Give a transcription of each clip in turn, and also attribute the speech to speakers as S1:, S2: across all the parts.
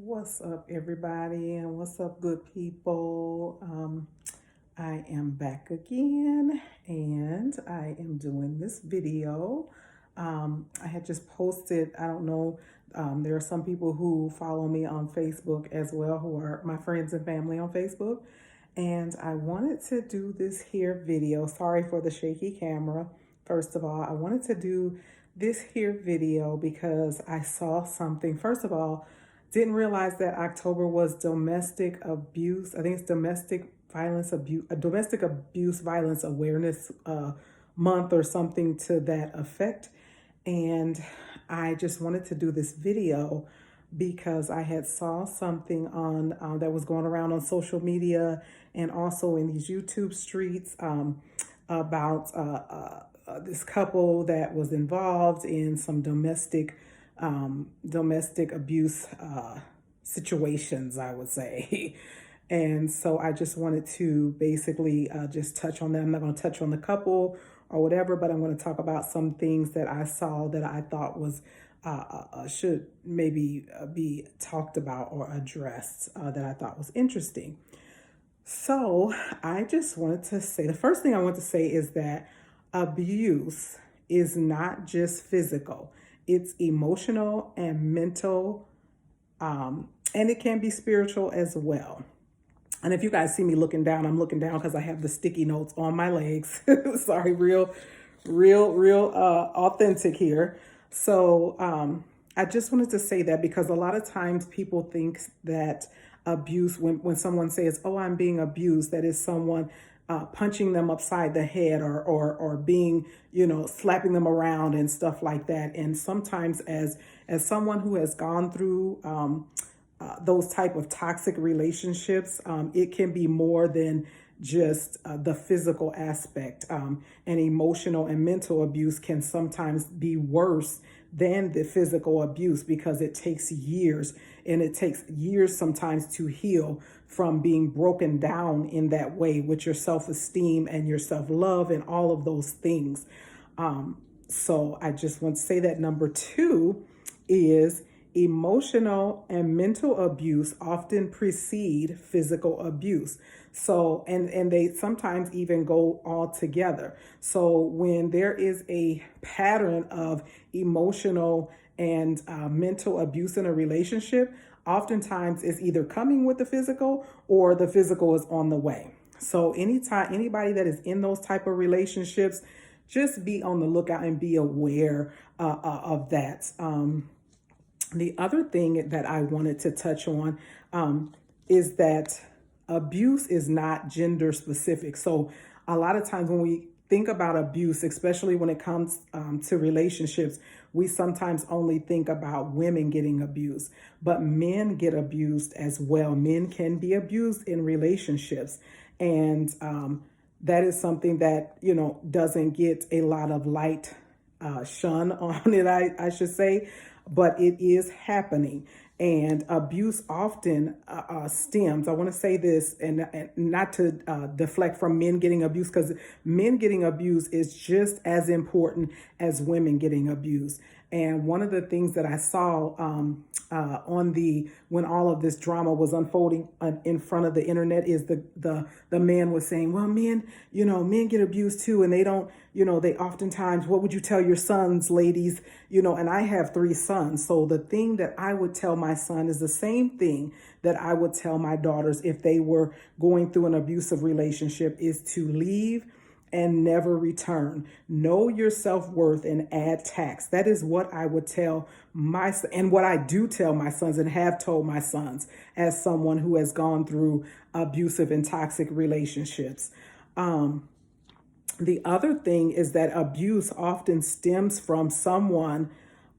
S1: What's up, everybody, and what's up, good people? I am back again, and I am doing this video. I had just posted, I don't know, there are some people who follow me on Facebook as well, who are my friends and family on Facebook, and I wanted to do this here video. Sorry for the shaky camera. First of all, I wanted to do this here video because I saw something. First of all, didn't realize that October was domestic abuse. I think it's domestic abuse violence awareness month or something to that effect. And I just wanted to do this video because I had saw something on that was going around on social media and also in these YouTube streets about this couple that was involved in some domestic abuse situations, I would say. And so I just wanted to basically just touch on that. I'm not going to touch on the couple or whatever, but I'm going to talk about some things that I saw that I thought was should maybe be talked about or addressed that I thought was interesting. So I just wanted to say, the first thing I want to say is that abuse is not just physical. It's emotional and mental, and it can be spiritual as well. And if you guys see me looking down, I'm looking down because I have the sticky notes on my legs. Sorry, real authentic here. So I just wanted to say that because a lot of times people think that abuse, when someone says, "Oh, I'm being abused," that is someone punching them upside the head or being, slapping them around and stuff like that. And sometimes as someone who has gone through those type of toxic relationships, it can be more than just the physical aspect. And emotional and mental abuse can sometimes be worse than the physical abuse because it takes years, and it takes years sometimes to heal from being broken down in that way with your self-esteem and your self-love and all of those things. So I just want to say that number two is emotional and mental abuse often precede physical abuse. So, and they sometimes even go all together. So when there is a pattern of emotional and mental abuse in a relationship, oftentimes it's either coming with the physical or the physical is on the way. So anytime anybody that is in those type of relationships, just be on the lookout and be aware of that. The other thing that I wanted to touch on is that abuse is not gender specific. So a lot of times when we think about abuse, especially when it comes to relationships, we sometimes only think about women getting abused, but men get abused as well. Men can be abused in relationships. And that is something that, doesn't get a lot of light shun on it, I should say, but it is happening. And abuse often stems, I want to say this, and not to deflect from men getting abused, because men getting abused is just as important as women getting abused. And one of the things that I saw when all of this drama was unfolding in front of the internet is the man was saying, well, men get abused too, and they don't, they oftentimes, what would you tell your sons, ladies? And I have 3 sons. So the thing that I would tell my son is the same thing that I would tell my daughters if they were going through an abusive relationship, is to leave and never return. Know your self-worth and add tax. That is what I would tell and what I do tell my sons and have told my sons as someone who has gone through abusive and toxic relationships. The other thing is that abuse often stems from someone,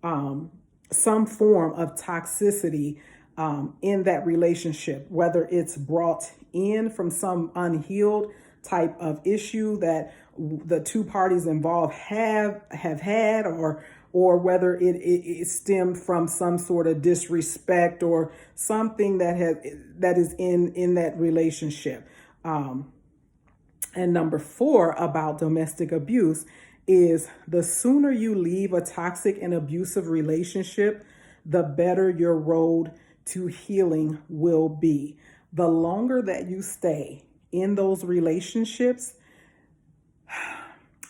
S1: some form of toxicity in that relationship, whether it's brought in from some unhealed type of issue that the 2 parties involved have had, or whether it stemmed from some sort of disrespect or something that is in that relationship. And number 4 about domestic abuse is the sooner you leave a toxic and abusive relationship, the better your road to healing will be. The longer that you stay in those relationships,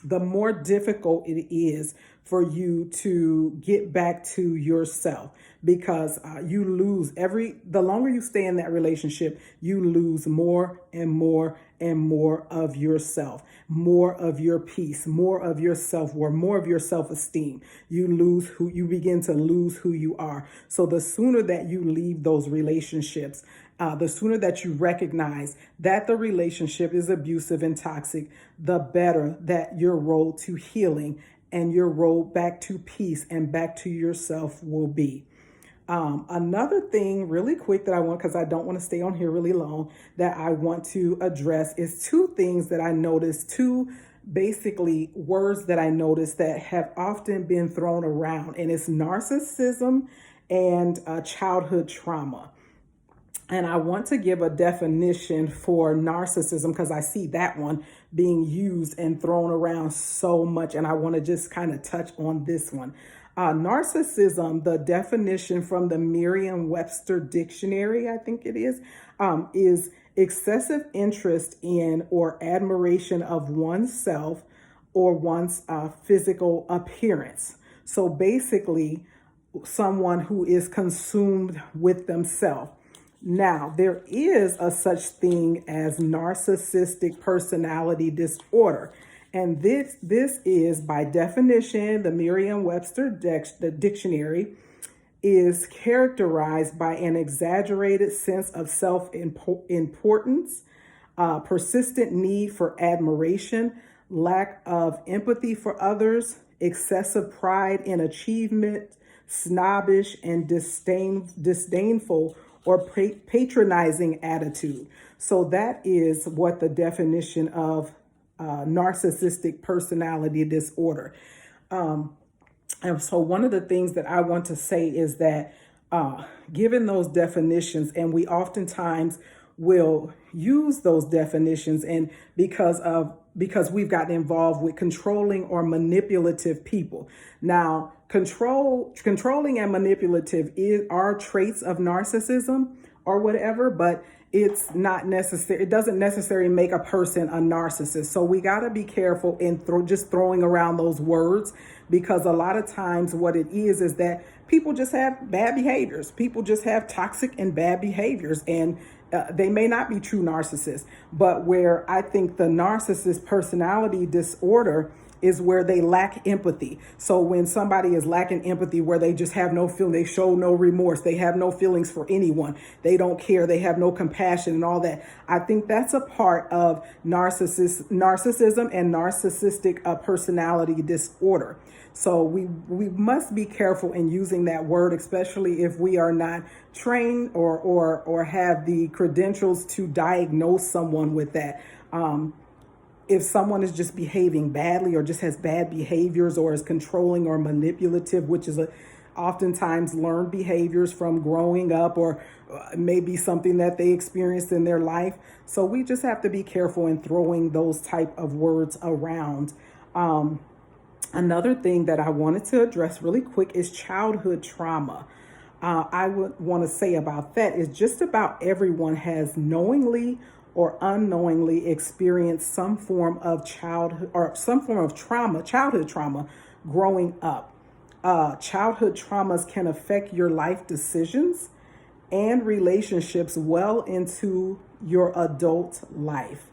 S1: the more difficult it is for you to get back to yourself, because you lose the longer you stay in that relationship, you lose more and more and more of yourself, more of your peace, more of your self-worth, more of your self-esteem. You begin to lose who you are. So the sooner that you leave those relationships, the sooner that you recognize that the relationship is abusive and toxic, the better that your road to healing and your road back to peace and back to yourself will be. Another thing really quick that I want, because I don't want to stay on here really long, that I want to address is two things that I noticed, two basically words that I noticed that have often been thrown around, and it's narcissism and childhood trauma. And I want to give a definition for narcissism because I see that one being used and thrown around so much. And I want to just kind of touch on this one. Narcissism, the definition from the Merriam-Webster dictionary, I think it is excessive interest in or admiration of oneself or one's physical appearance. So basically, someone who is consumed with themselves. Now, there is a such thing as narcissistic personality disorder. And this is, by definition, the Merriam-Webster dictionary, is characterized by an exaggerated sense of self-importance, persistent need for admiration, lack of empathy for others, excessive pride in achievement, snobbish and disdainful or patronizing attitude. So that is what the definition of narcissistic personality disorder. And so one of the things that I want to say is that given those definitions, and we oftentimes will use those definitions, and because we've gotten involved with controlling or manipulative people. Now, controlling and manipulative are traits of narcissism or whatever, but it's not necessary. It doesn't necessarily make a person a narcissist. So we got to be careful in just throwing around those words, because a lot of times what it is that people just have bad behaviors. People just have toxic and bad behaviors, and they may not be true narcissists. But where I think the narcissist personality disorder is where they lack empathy. So when somebody is lacking empathy, where they just have no feeling, they show no remorse, they have no feelings for anyone, they don't care, they have no compassion and all that. I think that's a part of narcissism and narcissistic personality disorder. So we must be careful in using that word, especially if we are not trained or have the credentials to diagnose someone with that. If someone is just behaving badly or just has bad behaviors or is controlling or manipulative, which is oftentimes learned behaviors from growing up, or maybe something that they experienced in their life. So we just have to be careful in throwing those type of words around. Another thing that I wanted to address really quick is childhood trauma. I would want to say about that is just about everyone has knowingly or unknowingly experienced some form of childhood trauma growing up. Childhood traumas can affect your life decisions and relationships well into your adult life.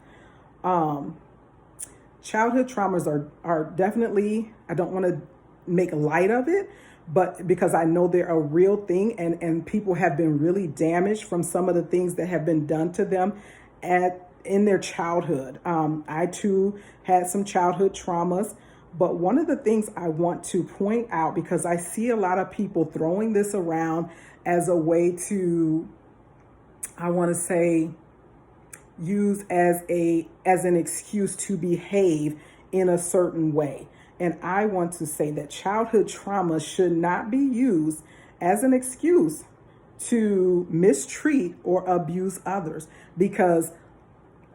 S1: Childhood traumas are definitely, I don't want to make light of it, but because I know they're a real thing, and people have been really damaged from some of the things that have been done to them in their childhood. I too had some childhood traumas, but one of the things I want to point out, because I see a lot of people throwing this around as a way to, I want to say, use as an excuse to behave in a certain way. And I want to say that childhood trauma should not be used as an excuse to mistreat or abuse others, because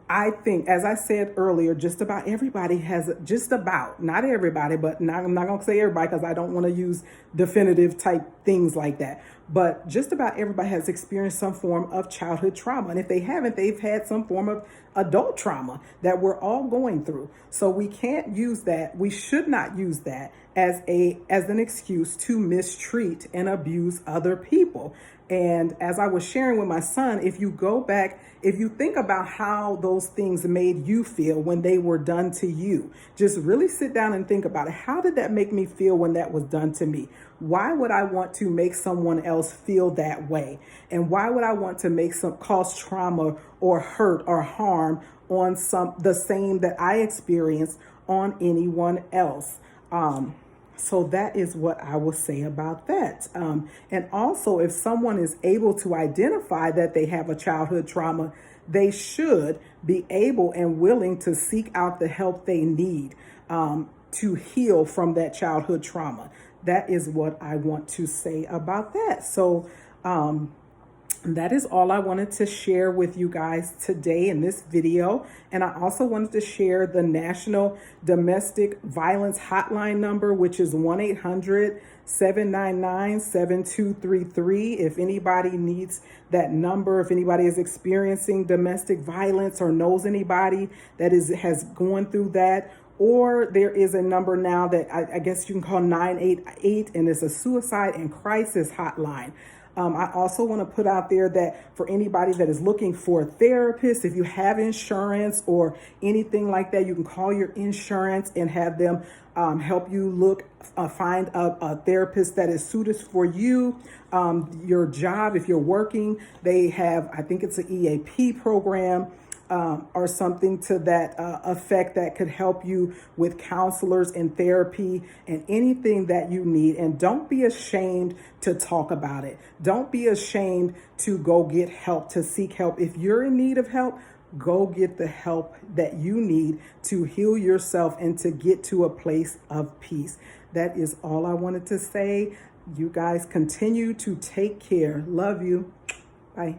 S1: I think, as I said earlier, just about everybody has, just about, not everybody, but I'm not going to say everybody because I don't want to use definitive type things like that. But just about everybody has experienced some form of childhood trauma. And if they haven't, they've had some form of adult trauma that we're all going through. So we can't use that. We should not use that as an excuse to mistreat and abuse other people. And as I was sharing with my son, if you go back, if you think about how those things made you feel when they were done to you, just really sit down and think about it. How did that make me feel when that was done to me? Why would I want to make someone else feel that way? And why would I want to cause trauma or hurt or harm on the same that I experienced on anyone else? So that is what I will say about that. And also, if someone is able to identify that they have a childhood trauma, they should be able and willing to seek out the help they need to heal from that childhood trauma. That is what I want to say about that. So that is all I wanted to share with you guys today in this video. And I also wanted to share the National Domestic Violence Hotline number, which is 1-800-799-7233. If anybody needs that number, if anybody is experiencing domestic violence or knows anybody that has gone through that, or there is a number now that I guess you can call 988, and it's a suicide and crisis hotline. I also want to put out there that for anybody that is looking for a therapist, if you have insurance or anything like that, you can call your insurance and have them help you find a therapist that is suited for you. Your job, if you're working, they have, I think it's an EAP program. Or something to that effect that could help you with counselors and therapy and anything that you need. And don't be ashamed to talk about it. Don't be ashamed to go get help, to seek help. If you're in need of help, go get the help that you need to heal yourself and to get to a place of peace. That is all I wanted to say. You guys continue to take care. Love you. Bye.